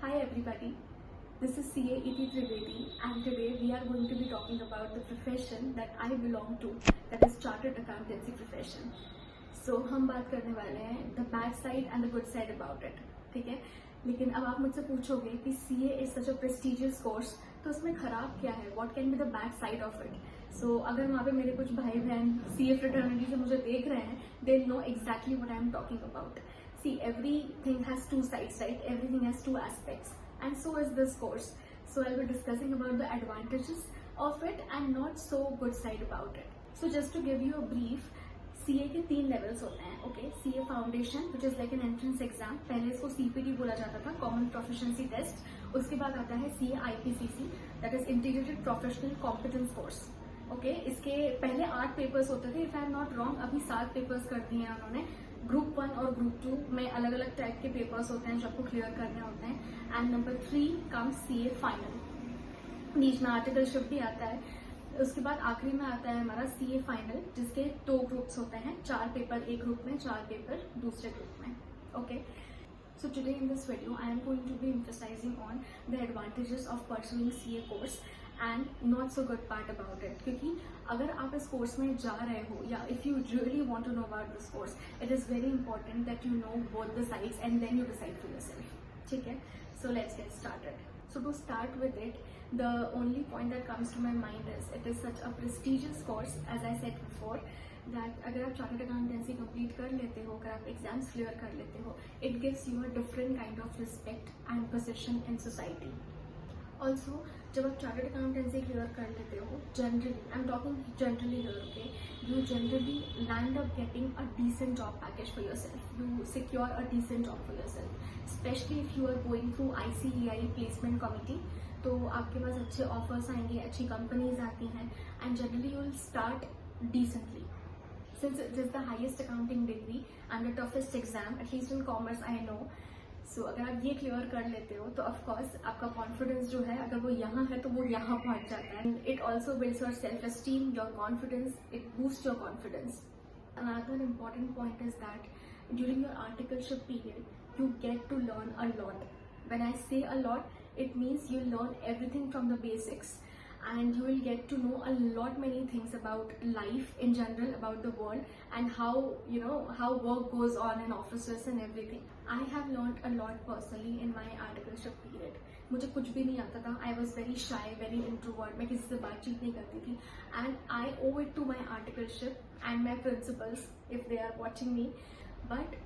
Hi everybody, this is CA Iti Trivedi and today we are going to be talking about the profession that I belong to, that is Chartered Accountancy profession. So हम बात करने वाले हैं the bad side and the good side about it, ठीक है? लेकिन अब आप मुझसे पूछोगे कि CA is such a prestigious course, तो उसमें खराब क्या है? What can be the bad side of it? So अगर वहाँ पे मेरे कुछ भाई बहन CA fraternity से मुझे देख रहे हैं, they'll know exactly what I am talking about. See, everything has two sides, right? Everything has two aspects, and so is this course. So I'll be discussing about the advantages of it and not so good side about it. So just to give you a brief, CA के 3 levels होते हैं, okay? CA Foundation, which is like an entrance exam. पहले इसको CPT बोला जाता था, Common Proficiency Test. उसके बाद आता है CA IPCC, that is Integrated Professional Competence Course. Okay? इसके पहले 8 पेपर्स होते थे, if I am not wrong, अभी 7 पेपर्स कर दिए हैं उन्होंने. ग्रुप 1 और ग्रुप 2 में अलग अलग टाइप के पेपर्स होते हैं जो आपको क्लियर करने होते हैं. And number 3 comes CA final. बीच में आर्टिकलशिप भी आता है. उसके बाद आखिरी में आता है हमारा CA फाइनल, जिसके 2 ग्रुप्स होते हैं, 4 पेपर एक ग्रुप में, 4 पेपर दूसरे ग्रुप में. Okay, so today in this video I am going to be emphasizing on the advantages of pursuing CA course and not so good part about it. क्योंकि अगर आप इस कोर्स में जा रहे हो या if you really want to know about this course, it is very important that you know both the sides and then you decide for yourself. ठीक है? So let's get started. So to start with it, the only point that comes to my mind is it is such a prestigious course, as I said before, that अगर आप chartered accountancy complete कर लेते हो, अगर आप exams clear कर लेते हो, it gives you a different kind of respect and position in society. Also, जब आप चार्टर्ड अकाउंटेंसी क्लियर कर लेते हो, generally I am talking generally here, okay, you generally land up getting a decent job package for yourself. You secure a decent job for yourself, specially if you are going through ICAI placement committee. तो आपके पास अच्छे offers आएंगे, अच्छी companies आती हैं, and generally you will start decently. Since it is the highest accounting degree and the toughest exam, at least in commerce I know. So अगर आप ये क्लियर कर लेते हो तो ऑफ कोर्स आपका कॉन्फिडेंस जो है, अगर वो यहाँ है तो वो यहाँ पहुँच जाता है. It also builds your self esteem, your confidence, it boost your confidence. Another important point is that during your articleship period, you get to learn a lot. When I say a lot, it means you learn everything from the basics. And you will get to know a lot many things about life in general, about the world, and how work goes on in offices and everything. I have learned a lot personally in my articleship period. मुझे कुछ भी नहीं आता था. I was very shy, very introvert. मैं किसी से बातचीत नहीं करती थी. And I owe it to my articleship and my principals if they are watching me. But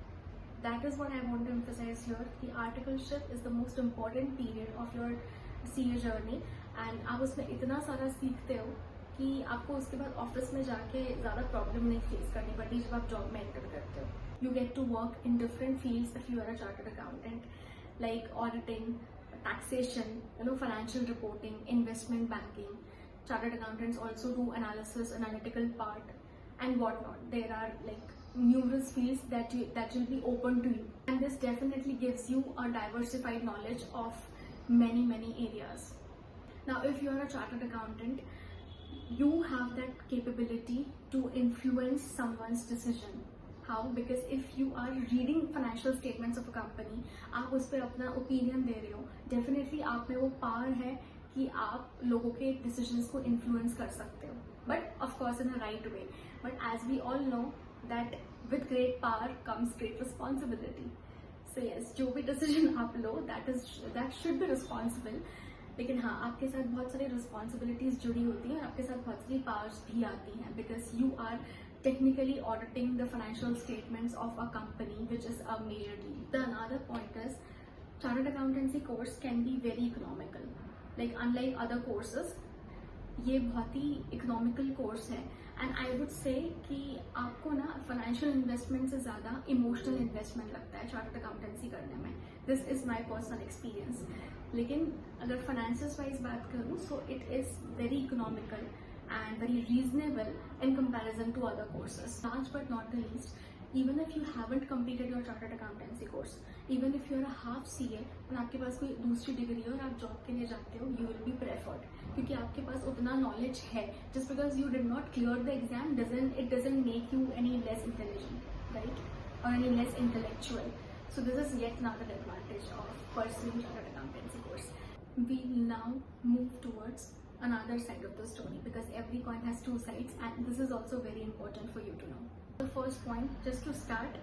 that is what I want to emphasize here. The articleship is the most important period of your CA journey. And आप उसमें इतना सारा सीखते हो कि आपको उसके बाद ऑफिस में जाके ज़्यादा प्रॉब्लम नहीं फेस करनी पड़ती जब आप जॉब में एंटर करते हो. You get to work in different fields if you are a chartered accountant, like auditing, taxation, financial reporting, investment banking. Chartered accountants also do analysis, analytical part, and what not. There are like numerous fields that will be open to you, and this definitely gives you a diversified knowledge of many areas. Now, if you are a chartered accountant, you have that capability to influence someone's decision. How? Because if you are reading financial statements of a company, आप उस पर अपना opinion दे रहे हो, definitely आप में वो power है कि आप लोगों के decisions को influence कर सकते हो. But of course in a right way. But as we all know that with great power comes great responsibility. So yes, जो भी decision आप लो, that should be responsible. लेकिन हाँ, आपके साथ बहुत सारी रिस्पॉन्सिबिलिटीज जुड़ी होती हैं और आपके साथ बहुत सारी पावर्स भी आती हैं, because you are technically auditing the financial statements of a company, which is a major deal. The another point is chartered accountancy course can be very economical. Like unlike other courses, ये बहुत ही economical course है. And I would say कि आपको ना financial investment से ज़्यादा emotional investment लगता है चार्टर्ड अकाउंटेंसी करने में. This is my personal experience. लेकिन अगर फाइनेंसेस वाइज बात करूँ, सो it is very economical and very reasonable in comparison to other courses. Last but not the least, even if you haven't completed your chartered accountancy course, even if you are a half CA और आपके पास कोई दूसरी degree है और आप job के लिए जाते हो, you will be preferred क्योंकि आपके पास उतना नॉलेज है. Just because you did not clear the exam doesn't make you any less intelligent, right? Or any less intellectual. So this is yet another advantage of pursuing chartered accountancy course. We now move towards another side of the story, because every coin has two sides, and this is also very important for you to know. The first point, just to start,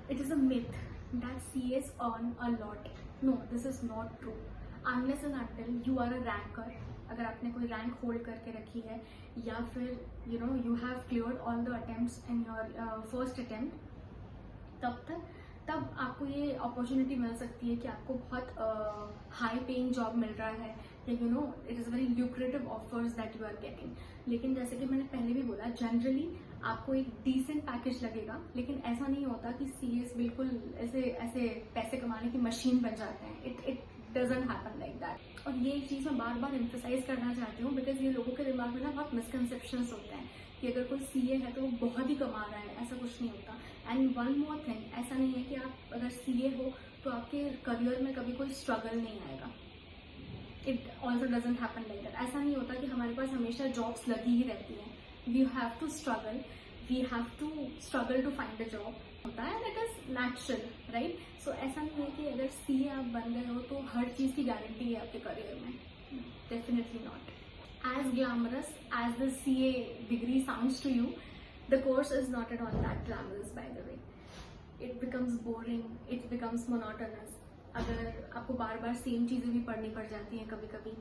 it is a myth that CAs earn a lot. No, this is not true. Unless and until you are a ranker, अगर आपने कोई rank hold करके रखी है, या फिर you have cleared all the attempts in your first attempt, तब आपको ये अपॉर्चुनिटी मिल सकती है कि आपको बहुत हाई पेइंग जॉब मिल रहा है, या it is very lucrative offers that you are getting. लेकिन जैसे कि मैंने पहले भी बोला, जनरली आपको एक डिसेंट पैकेज लगेगा, लेकिन ऐसा नहीं होता कि सीएस बिल्कुल ऐसे पैसे कमाने की मशीन बन जाते हैं. It doesn't happen like that. और ये एक चीज़ मैं बार बार एम्फसाइज करना चाहती हूँ, बिकॉज ये लोगों के दिमाग में ना बहुत मिसकंसेप्शंस होते हैं कि अगर कोई सीए है तो वो बहुत ही कमा रहा है. ऐसा कुछ नहीं होता. एंड वन मोर थिंग, ऐसा नहीं है कि आप अगर सीए हो तो आपके करियर में कभी कोई स्ट्रगल नहीं आएगा. It also doesn't happen like that. ऐसा नहीं होता कि हमारे पास हमेशा जॉब्स लगी ही रहती हैं. We have to struggle, to find a job होता है, that is natural, right. So ऐसा नहीं है कि अगर सीए आप बन गए हो तो हर चीज़ की गारंटी है आपके करियर में. Definitely not. As glamorous as the CA degree sounds to you, the course is not at all that glamorous, by the way. It becomes boring, it becomes monotonous. अगर आपको बार बार सेम चीज़ें भी पढ़नी पड़ जाती हैं कभी कभी.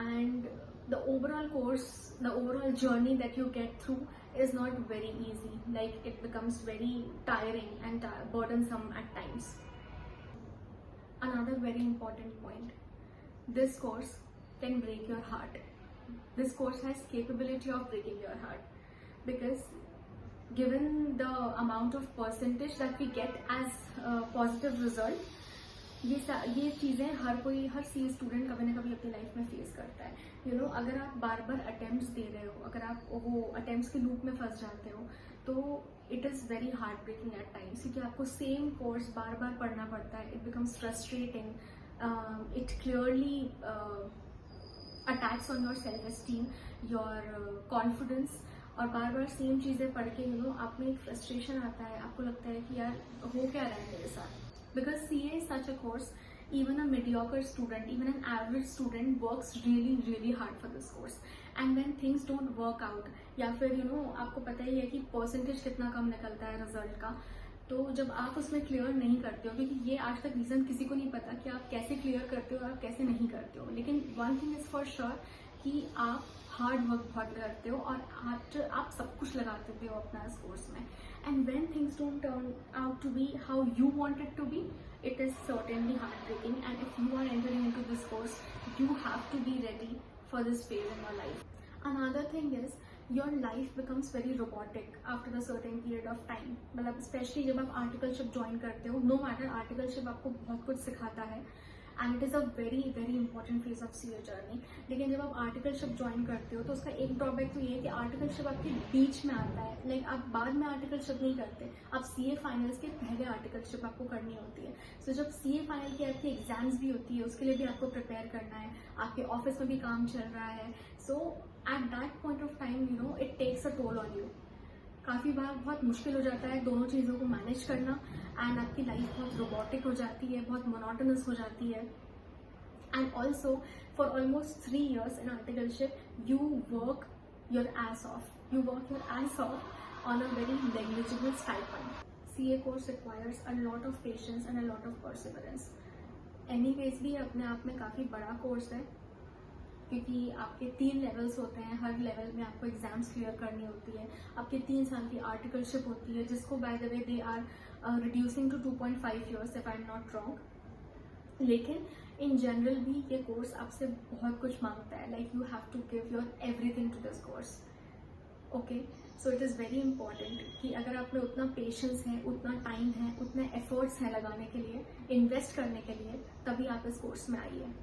And the overall course, the overall journey that you get through is not very easy. Like, it becomes very tiring and burdensome at times. Another very important point, this course can break your heart. This course has capability of breaking your heart, because given the amount of percentage that we get as a positive result, ये चीज़ें हर सी student कभी ना कभी अपनी life में face करता है. अगर आप बार बार अटेम्प्ट्स दे रहे हो, अगर आप वो अटेम्प्ट्स के लूप में फंस जाते हो, तो it is very heart breaking at times, क्योंकि आपको सेम कोर्स बार बार पढ़ना पड़ता है. It becomes frustrating. It clearly attacks on your self esteem, your confidence. और बार बार सेम चीज़ें पढ़ के आप में एक फ्रस्ट्रेशन आता है. आपको लगता है कि यार हो क्या रहा है मेरे साथ. Because CA is such a course, even a mediocre student, even an average student works really really hard for this course. And when things don't work out, या फिर आपको पता ही है कि परसेंटेज कितना कम निकलता है रिजल्ट का, तो जब आप उसमें क्लियर नहीं करते हो, क्योंकि ये आज तक रीज़न किसी को नहीं पता कि आप कैसे क्लियर करते हो और आप कैसे नहीं करते हो, लेकिन one thing is for sure कि आप हार्ड वर्क बहुत करते हो और आप सब कुछ लगा देते हो अपना इस कोर्स में. And when things don't turn out to be how you want it to be, it is certainly heart breaking. And if you are entering into this course, you have to be ready for this phase in your life. Another thing is, your life becomes very robotic after a certain period of time. मतलब specially जब आप articleship join करते हो, no matter, articleship आपको बहुत कुछ सिखाता है, and it is a very very important phase of CA journey. लेकिन जब आप आर्टिकलशिप ज्वाइन करते हो तो उसका एक ड्रॉबैक तो ये है कि आर्टिकलशिप आपके बीच में आता है. लाइक आप बाद में आर्टिकलशिप नहीं करते, आप CA फाइनल्स के पहले आर्टिकलशिप आपको करनी होती है. सो जब CA फाइनल की आपकी एग्जाम्स भी होती है, उसके लिए भी आपको प्रिपेयर करना है, आपके ऑफिस में भी काम चल रहा है. So at that point of time it takes a toll on you. काफ़ी बार बहुत मुश्किल हो जाता है दोनों चीज़ों को मैनेज करना, एंड आपकी लाइफ बहुत रोबोटिक हो जाती है, बहुत मोनोटोनस हो जाती है. And also for almost 3 years in articleship, you work your ass off. You work your ass off on a very negligible stipend. CA course requires a lot of patience and a lot of perseverance. Anyways भी अपने आप में काफ़ी बड़ा course है, क्योंकि आपके 3 levels होते हैं. हर लेवल में आपको एग्जाम्स क्लियर करनी होती है. आपके 3 साल की आर्टिकलशिप होती है, जिसको by the way they are reducing to 2.5 years if I am not wrong. लेकिन इन जनरल भी ये कोर्स आपसे बहुत कुछ मांगता है. Like you have to give your everything to this course. Okay, so it is very important कि अगर आप में उतना पेशेंस है, उतना टाइम है, उतने एफर्ट्स हैं लगाने के लिए, इन्वेस्ट करने के लिए, तभी आप इस कोर्स में आइए.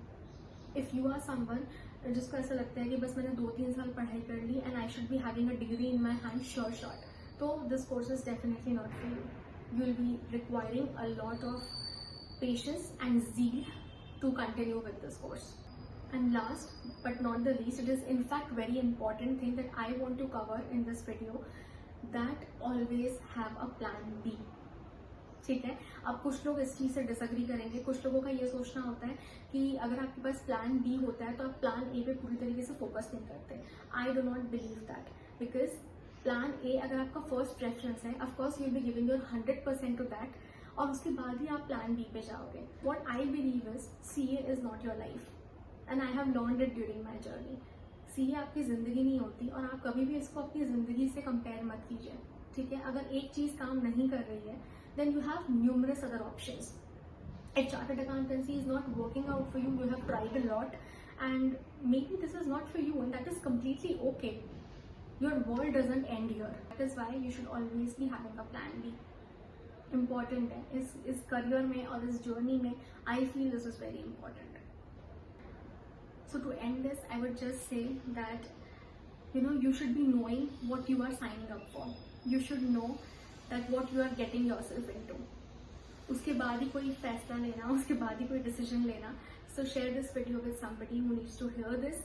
इफ़ यू आर समवन जिसको ऐसा लगता है कि बस मैंने 2-3 साल पढ़ाई कर ली and I should be having a degree in my hand sure shot, तो this course is definitely not for you. You will be requiring a lot of patience and zeal to continue with this course. And last but not the least, it is in fact very important thing that I want to cover in this video, that always have a plan B. ठीक है। अब कुछ लोग इस चीज़ से disagree करेंगे, कुछ लोगों का ये सोचना होता है कि अगर आपके पास प्लान बी होता है तो आप प्लान ए पे पूरी तरीके से फोकस नहीं करते। I do not believe that, because plan A अगर आपका फर्स्ट प्रेफरेंस है, of course you will be giving your 100% to that, और उसके बाद ही आप प्लान बी पे जाओगे। What I believe is CA is not your life, and I have learned it during my journey. CA आपकी जिंदगी नहीं होती, और आप कभी भी इसको अपनी जिंदगी से कंपेयर मत कीजिए, ठीक है। अगर एक चीज काम नहीं कर रही है, then you have numerous other options. If chartered accountancy is not working out for you, you have tried a lot, and maybe this is not for you, and that is completely okay. Your world doesn't end here. That is why you should always be having a plan B. Important है इस career में और इस journey में, I feel this is very important. So to end this, I would just say that you should be knowing what you are signing up for. You should know that what you are getting yourself into. उसके बाद ही कोई फैसला लेना, उसके बाद ही कोई decision लेना. So share this video with somebody who needs to hear this,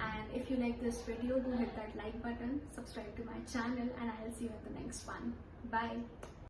and if you like this video, do hit that like button, subscribe to my channel, and I'll see you in the next one. Bye.